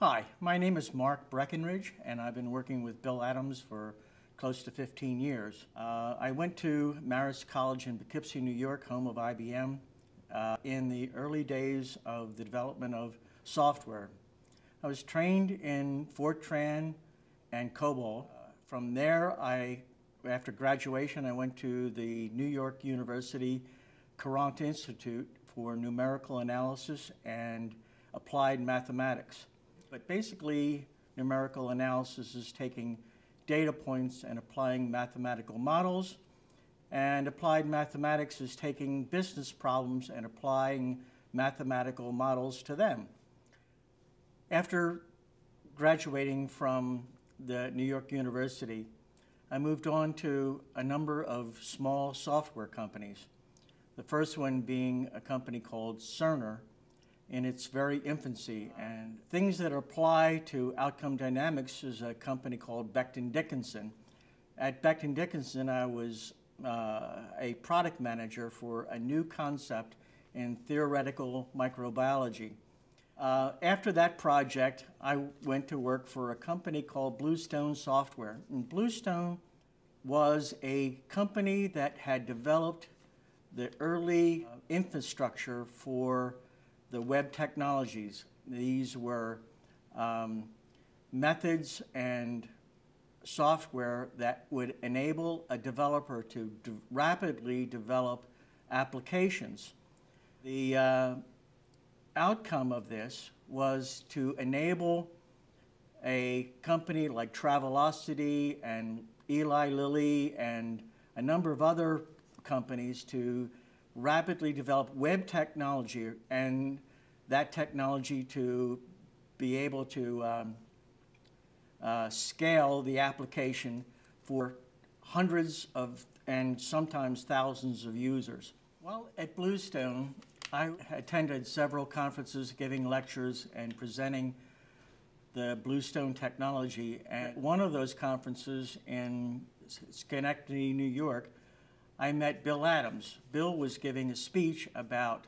Hi, my name is Mark Breckenridge, and I've been working with Bill Adams for close to 15 years. I went to Marist College in Poughkeepsie, New York, home of IBM, in the early days of the development of software. I was trained in Fortran and COBOL. From there, after graduation, I went to the New York University Courant Institute for numerical analysis and applied mathematics. But basically, numerical analysis is taking data points and applying mathematical models, and applied mathematics is taking business problems and applying mathematical models to them. After graduating from the New York University, I moved on to a number of small software companies. The first one being a company called Cerner in its very infancy. And things that apply to outcome dynamics is a company called Becton Dickinson. At Becton Dickinson, I was a product manager for a new concept in theoretical microbiology. After that project, I went to work for a company called Bluestone Software. And Bluestone was a company that had developed the early infrastructure for the web technologies. These were methods and software that would enable a developer to rapidly develop applications. The outcome of this was to enable a company like Travelocity and Eli Lilly and a number of other companies to rapidly develop web technology, and that technology to be able to scale the application for hundreds of and sometimes thousands of users. Well, at Bluestone, I attended several conferences, giving lectures and presenting the Bluestone technology. At one of those conferences in Schenectady, New York, I met Bill Adams. Bill was giving a speech about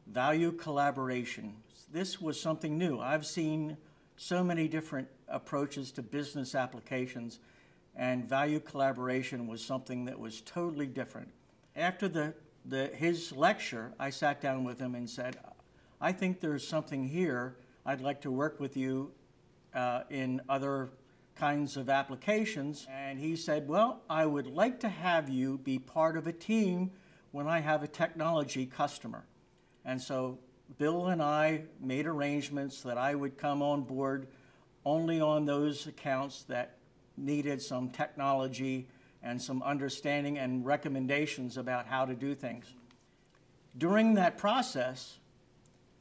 value collaboration. This was something new. I've seen so many different approaches to business applications, and value collaboration was something that was totally different. After his lecture, I sat down with him and said, I think there's something here. I'd like to work with you in other kinds of applications. And he said, well, I would like to have you be part of a team when I have a technology customer. And so Bill and I made arrangements that I would come on board only on those accounts that needed some technology and some understanding and recommendations about how to do things. During that process,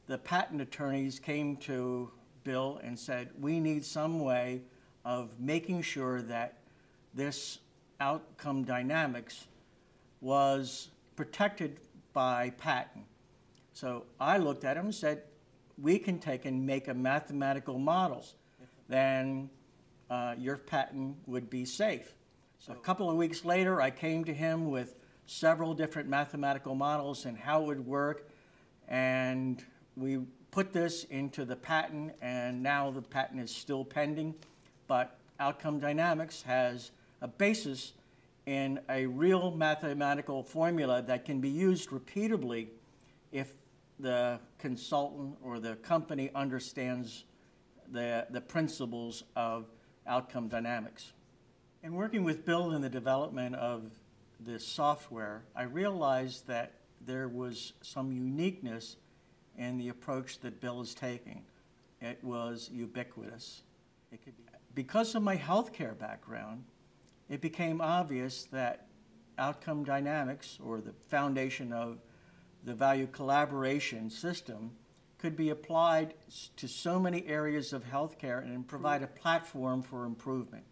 the patent attorneys came to Bill and said, we need some way of making sure that this outcome dynamics was protected by patent. So I looked at him and said, we can take and make a mathematical model, then your patent would be safe. So a couple of weeks later, I came to him with several different mathematical models and how it would work, and we put this into the patent, and now the patent is still pending. But outcome dynamics has a basis in a real mathematical formula that can be used repeatably if the consultant or the company understands the principles of outcome dynamics. In working with Bill in the development of this software, I realized that there was some uniqueness in the approach that Bill is taking. It was ubiquitous. It could be. Because of my healthcare background, it became obvious that outcome dynamics, or the foundation of the value collaboration system, could be applied to so many areas of healthcare and provide a platform for improvement.